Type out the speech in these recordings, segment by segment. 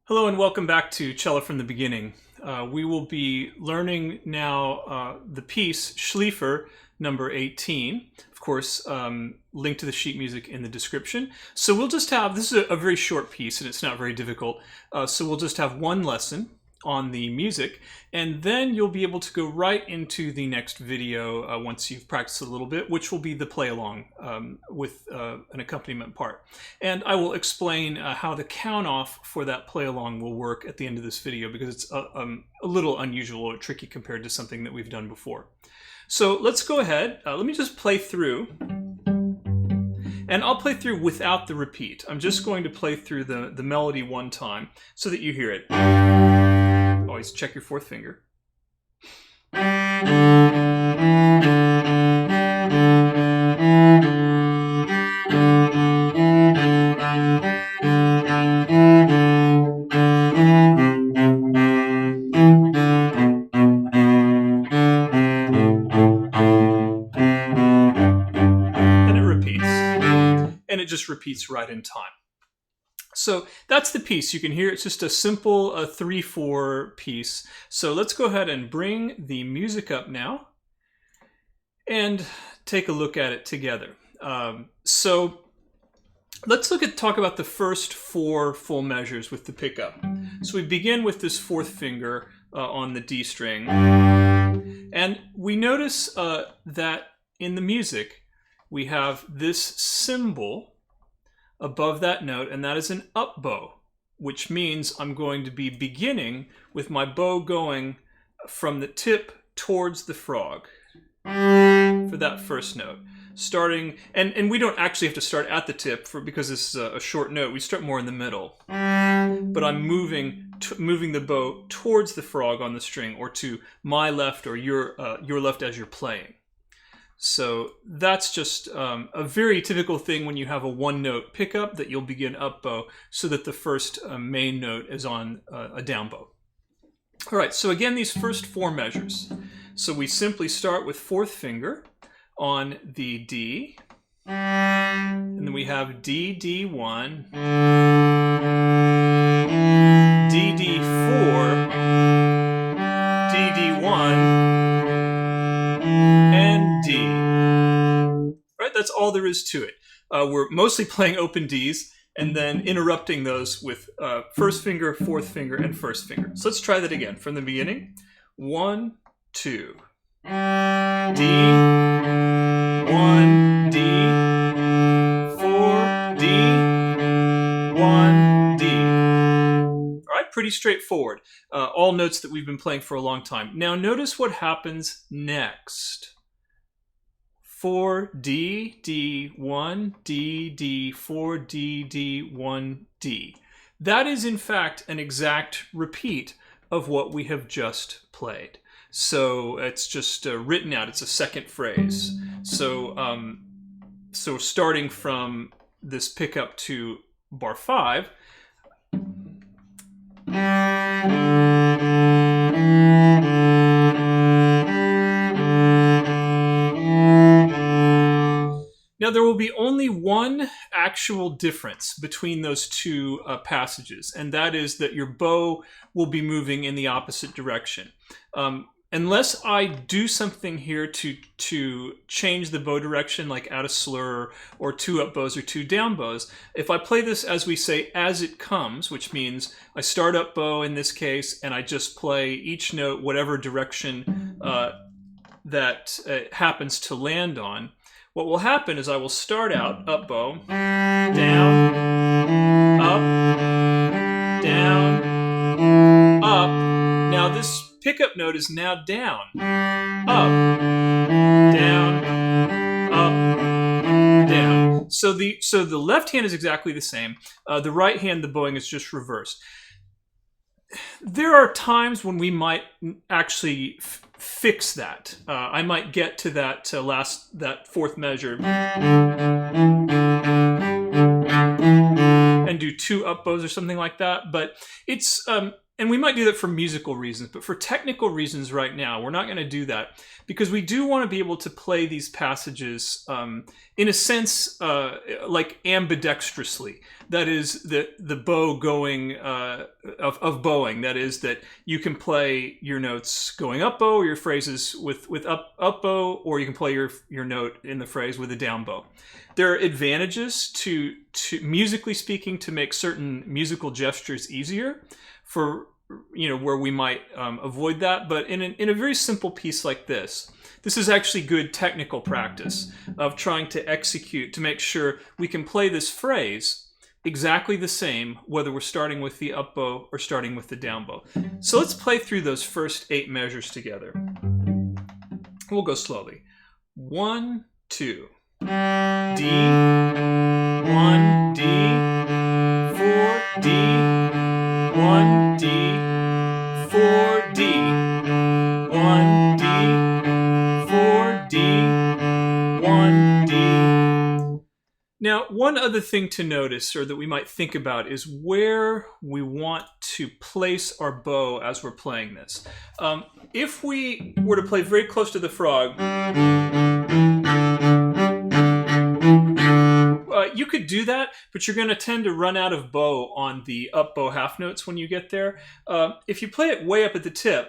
Hello and welcome back to Cello from the Beginning. We will be learning now the piece Schleifer number 18. Of course, link to the sheet music in the description. So we'll just have, this is a very short piece and it's not very difficult. So we'll just have one lesson on the music, and then you'll be able to go right into the next video once you've practiced a little bit, which will be the play along with an accompaniment part. And I will explain how the count off for that play along will work at the end of this video, because it's a little unusual or tricky compared to something that we've done before. So let's go ahead. Let me just play through. And I'll play through without the repeat. I'm just going to play through the melody one time so that you hear it. Always check your fourth finger. And it repeats. And it just repeats right in time. So that's the piece. You can hear it's just a simple 3/4 piece. So let's go ahead and bring the music up now and take a look at it together. So let's talk about the first 4 full measures with the pickup. So we begin with this fourth finger on the D string, and we notice that in the music we have this symbol above that note, and that is an up bow, which means I'm going to be beginning with my bow going from the tip towards the frog for that first note. Starting, and we don't actually have to start at the tip because this is a short note. We start more in the middle, but I'm moving the bow towards the frog on the string, or to my left or your left as you're playing. So that's just a very typical thing when you have a one-note pickup, that you'll begin up bow so that the first main note is on a down bow. All right, so again, these first 4 measures. So we simply start with fourth finger on the D, and then we have D, D1, D, D4, D, D1, and D. Right, that's all there is to it. We're mostly playing open Ds and then interrupting those with first finger, fourth finger, and first finger. So let's try that again from the beginning. 1, 2. D, 1, D, 4, D, 1, D. All right, pretty straightforward. All notes that we've been playing for a long time. Now notice what happens next. 4, D, D, 1, D, D, 4, D, D, 1, D. That is in fact an exact repeat of what we have just played. So it's just written out. It's a second phrase. So starting from this pickup to bar 5. Now there will be only one actual difference between those 2 passages, and that is that your bow will be moving in the opposite direction. Unless I do something here to change the bow direction, like add a slur or 2 up bows or 2 down bows, if I play this, as we say, as it comes, which means I start up bow in this case, and I just play each note whatever direction that happens to land on, what will happen is I will start out up bow, down, up, down, up. Now this pickup note is now down, up, down, up, down. So the left hand is exactly the same. The right hand, the bowing is just reversed. There are times when we might actually fix that. I might get to that fourth measure and do 2 up bows or something like that. But it's and we might do that for musical reasons, but for technical reasons right now, we're not going to do that, because we do want to be able to play these passages in a sense like ambidextrously. that is the bow going of bowing. That is that you can play your notes going up bow, or your phrases with up bow, or you can play your note in the phrase with a down bow. There are advantages to musically speaking to make certain musical gestures easier for where we might avoid that, but in a very simple piece like this is actually good technical practice of trying to execute to make sure we can play this phrase exactly the same whether we're starting with the up bow or starting with the down bow. So let's play through those first 8 measures together. We'll go slowly. 1, 2, D, 1, D, 4, D, 1, D, 4, D, 1, D, 4, D, 1, D. Now, one other thing to notice, or that we might think about, is where we want to place our bow as we're playing this. If we were to play very close to the frog, you could do that, but you're going to tend to run out of bow on the up bow half notes when you get there. If you play it way up at the tip,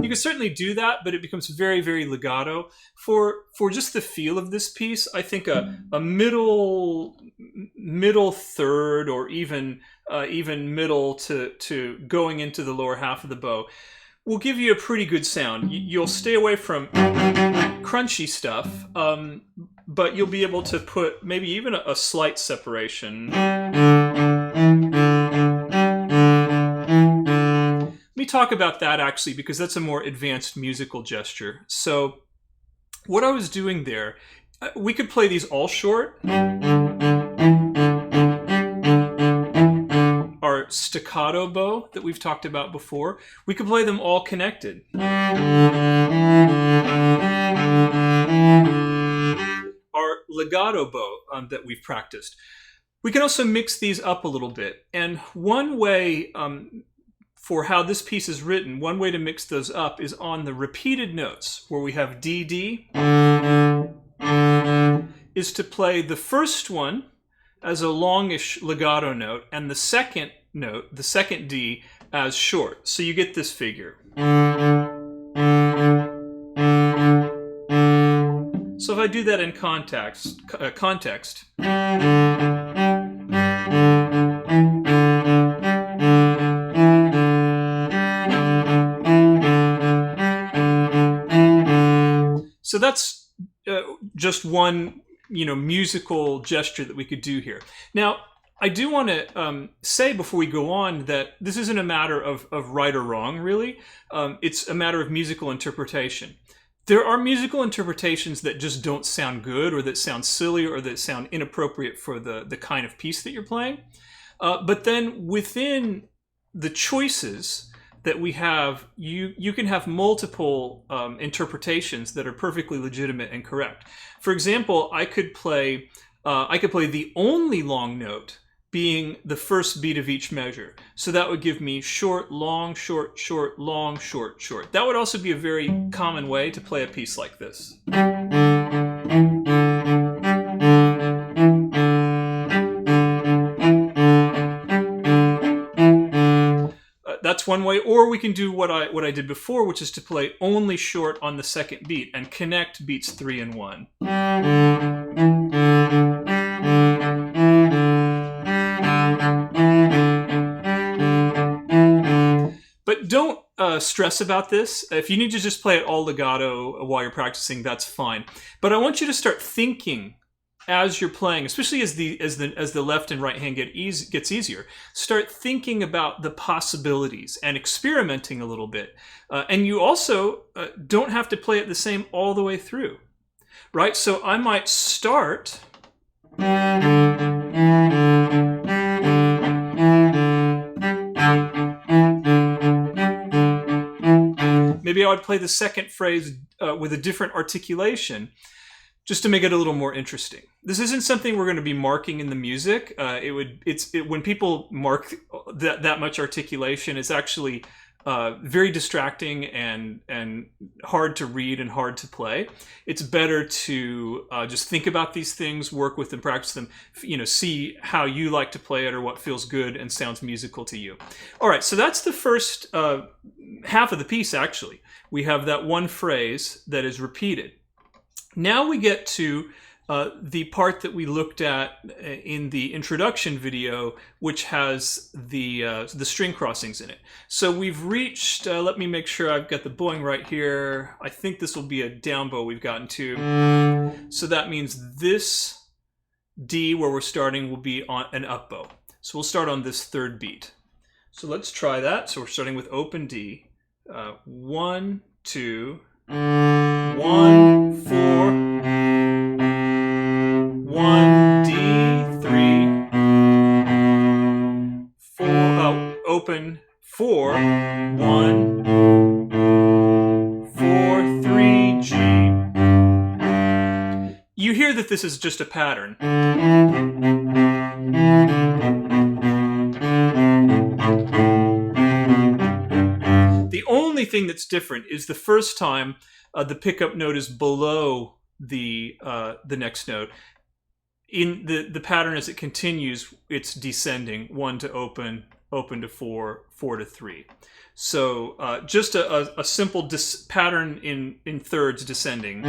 you can certainly do that, but it becomes very, very legato. For just the feel of this piece, I think a middle third, or even middle to going into the lower half of the bow will give you a pretty good sound. You'll stay away from crunchy stuff, but you'll be able to put maybe even a slight separation. Let me talk about that actually, because that's a more advanced musical gesture. So what I was doing there, we could play these all short. Our staccato bow that we've talked about before, we could play them all connected. Our legato bow that we've practiced. We can also mix these up a little bit. And one way for how this piece is written, one way to mix those up is on the repeated notes, where we have D, D, is to play the first one as a longish legato note, and the second note, the second D, as short. So you get this figure. So if I do that in context, so that's just one musical gesture that we could do here. Now, I do want to say before we go on that this isn't a matter of right or wrong, really. It's a matter of musical interpretation. There are musical interpretations that just don't sound good, or that sound silly, or that sound inappropriate for the kind of piece that you're playing. But then within the choices that we have, you can have multiple interpretations that are perfectly legitimate and correct. For example, I could play the only long note being the first beat of each measure. So that would give me short, long, short, short, long, short, short. That would also be a very common way to play a piece like this. That's one way, or we can do what I did before, which is to play only short on the second beat and connect beats 3 and 1. But don't stress about this. If you need to just play it all legato while you're practicing, that's fine. But I want you to start thinking as you're playing, especially as the left and right hand gets easier. Start thinking about the possibilities and experimenting a little bit. And you also don't have to play it the same all the way through, right? So I might start. Maybe I would play the second phrase with a different articulation, just to make it a little more interesting. This isn't something we're going to be marking in the music. When people mark that much articulation, it's actually very distracting and hard to read and hard to play. It's better to just think about these things, work with them, practice them, see how you like to play it or what feels good and sounds musical to you. All right, so that's the first half of the piece, actually. We have that one phrase that is repeated. Now we get to the part that we looked at in the introduction video, which has the string crossings in it. So we've reached, let me make sure I've got the bowing right here. I think this will be a down bow we've gotten to. So that means this D where we're starting will be on an up bow. So we'll start on this third beat. So let's try that. So we're starting with open D. 1, 2, 1, 4, 1, D, 3, 4, open, 4, 1, 4, 3, G. You hear that this is just a pattern. The only thing that's different is the first time the pickup note is below the next note. In the pattern as it continues, it's descending, 1 to open, open to 4, 4 to 3. So just a simple pattern in thirds descending.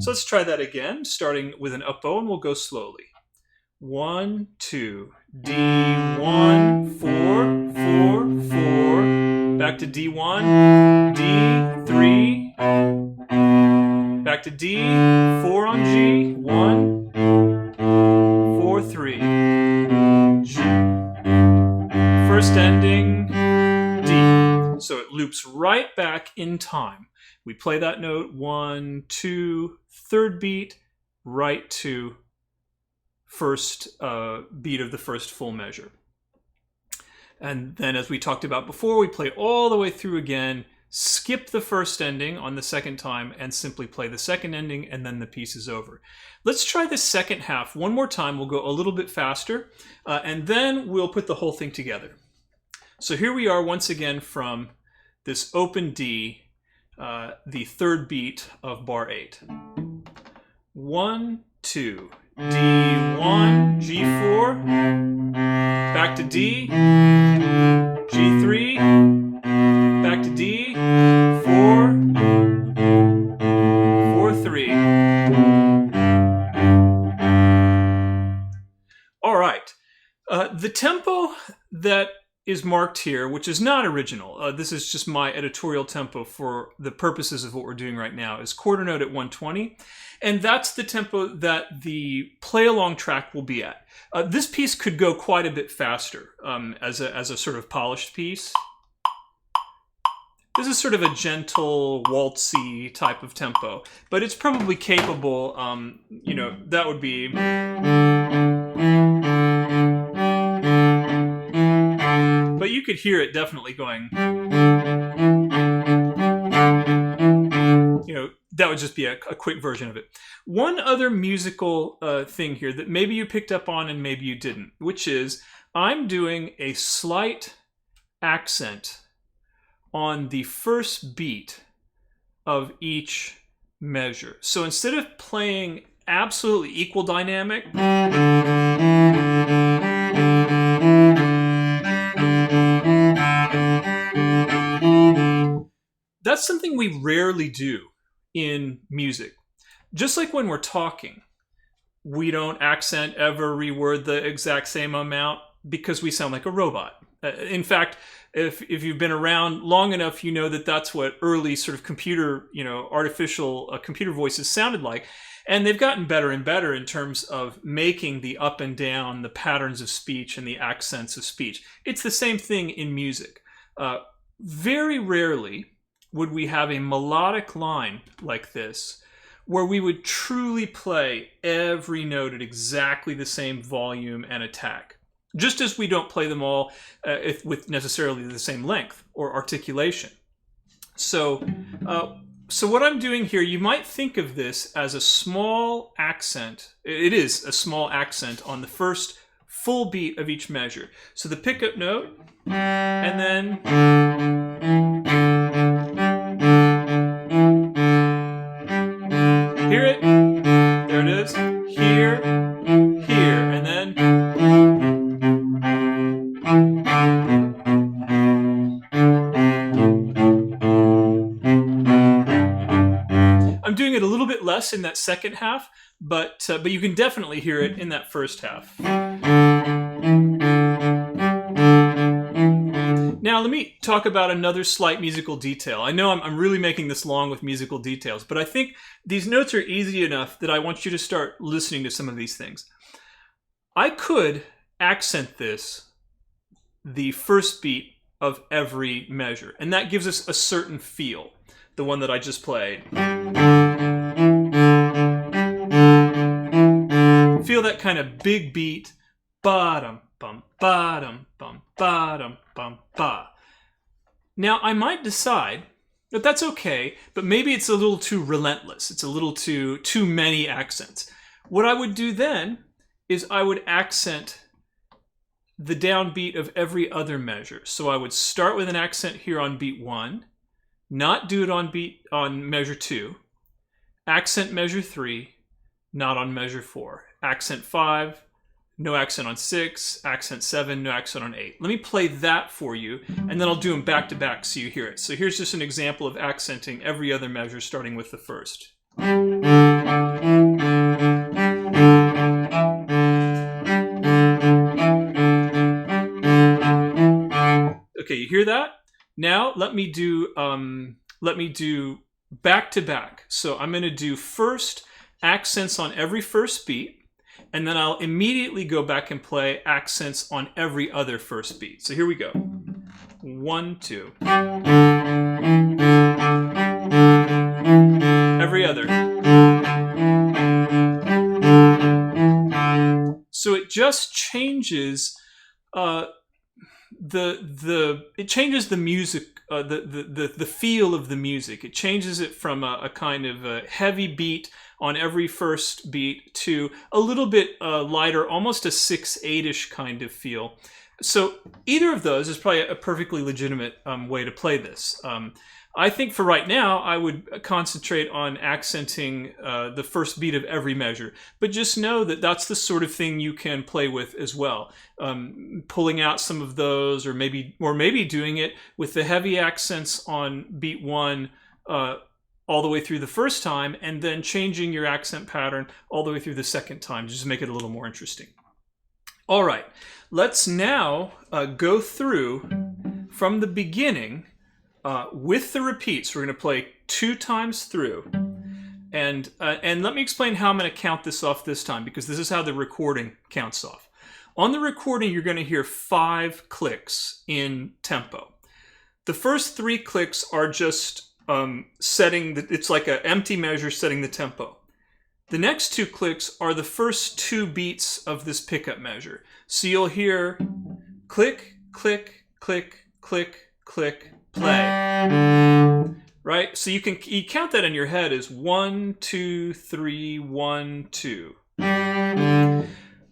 So let's try that again, starting with an up bow, and we'll go slowly. 1, 2, D1, 4, 4, 4, back to D1, D3, back to D, 4 on G, 1, 4, 3, G. First ending, D. So it loops right back in time. We play that note, 1, 2, third beat, right to first beat of the first full measure. And then, as we talked about before, we play all the way through again, skip the first ending on the second time, and simply play the second ending, and then the piece is over. Let's try the second half one more time. We'll go a little bit faster, and then we'll put the whole thing together. So here we are once again from this open D, the third beat of bar 8. 1, 2, D1, G4, back to D, G3, back to D, 4, 4, 3. All right. The tempo that is marked here, which is not original, this is just my editorial tempo for the purposes of what we're doing right now, is quarter note at 120. And that's the tempo that the play-along track will be at. This piece could go quite a bit faster as a sort of polished piece. This is sort of a gentle, waltzy type of tempo, but it's probably capable, that would be... But you could hear it definitely going... that would just be a quick version of it. One other musical thing here that maybe you picked up on and maybe you didn't, which is I'm doing a slight accent on the first beat of each measure. So instead of playing absolutely equal dynamic, that's something we rarely do in music. Just like when we're talking, we don't accent ever reword the exact same amount because we sound like a robot. In fact, if you've been around long enough, you know that that's what early sort of computer, artificial computer voices sounded like. And they've gotten better and better in terms of making the up and down, the patterns of speech and the accents of speech. It's the same thing in music. Very rarely would we have a melodic line like this where we would truly play every note at exactly the same volume and attack. Just as we don't play them all with necessarily the same length or articulation. So So what I'm doing here, you might think of this as a small accent. It is a small accent on the first full beat of each measure. So the pickup note, and then hear it, there it is, here, here, and then I'm doing it a little bit less in that second half, but you can definitely hear it in that first half. Now let me talk about another slight musical detail. I know I'm really making this long with musical details, but I think these notes are easy enough that I want you to start listening to some of these things. I could accent this the first beat of every measure, and that gives us a certain feel. The one that I just played. Feel that kind of big beat. Ba-dum, bum, ba-dum, bum, ba-dum, bum, ba. Now, I might decide that that's okay, but maybe it's a little too relentless. It's a little too many accents. What I would do then is I would accent the downbeat of every other measure. So I would start with an accent here on beat 1, not do it on measure 2, accent measure 3, not on measure 4, accent 5, no accent on 6, accent 7, no accent on 8. Let me play that for you, and then I'll do them back to back so you hear it. So here's just an example of accenting every other measure starting with the first. Okay, you hear that? Now let me do back to back. So I'm going to do first accents on every first beat, and then I'll immediately go back and play accents on every other first beat. So here we go. 1, 2. Every other. So it just changes it changes the music, the feel of the music. It changes it from a kind of a heavy beat on every first beat to a little bit lighter, almost a 6/8-ish kind of feel. So either of those is probably a perfectly legitimate way to play this. I think for right now, I would concentrate on accenting the first beat of every measure. But just know that that's the sort of thing you can play with as well. Pulling out some of those, or maybe doing it with the heavy accents on beat 1 all the way through the first time, and then changing your accent pattern all the way through the second time, just to make it a little more interesting. All right, let's now go through from the beginning with the repeats. We're going to play 2 times through, and let me explain how I'm going to count this off this time, because this is how the recording counts off. On the recording, you're going to hear 5 clicks in tempo. The first 3 clicks are just setting. It's like an empty measure setting the tempo. The next 2 clicks are the first 2 beats of this pickup measure. So you'll hear click, click, click, click, click, play. Right? So you count that in your head as 1, 2, 3, 1, 2.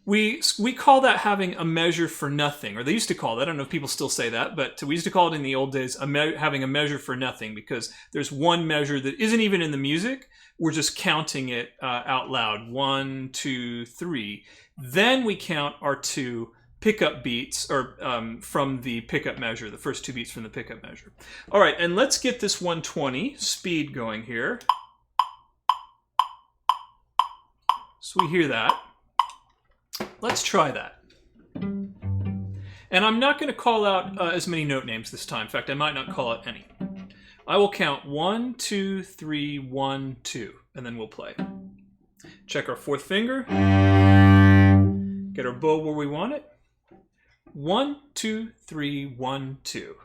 We call that having a measure for nothing, or they used to call that. I don't know if people still say that, but we used to call it in the old days having a measure for nothing, because there's one measure that isn't even in the music. We're just counting it out loud. 1, 2, 3. Then we count our 2 pickup beats, or from the pickup measure, the first 2 beats from the pickup measure. All right, and let's get this 120 speed going here. So we hear that. Let's try that. And I'm not going to call out as many note names this time. In fact, I might not call out any. I will count 1, 2, 3, 1, 2, and then we'll play. Check our 4th finger. Get our bow where we want it. 1, 2, 3, 1, 2.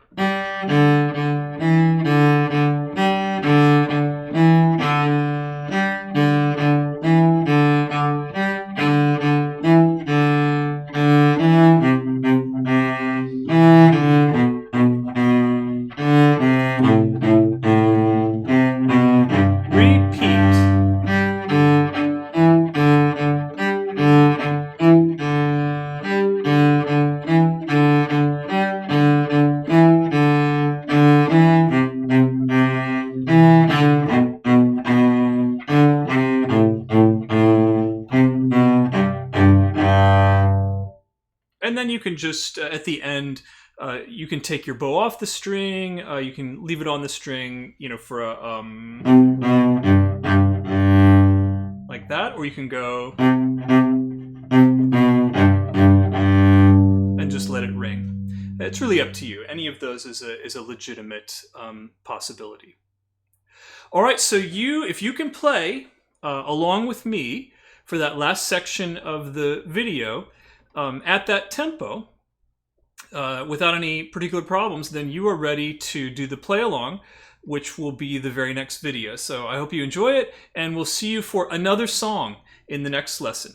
And then you can just, at the end, you can take your bow off the string, you can leave it on the string, you know, for a, like that, or you can go and just let it ring. It's really up to you. Any of those is a legitimate possibility. All right, so if you can play along with me for that last section of the video at that tempo without any particular problems, then you are ready to do the play along, which will be the very next video. So I hope you enjoy it, and we'll see you for another song in the next lesson.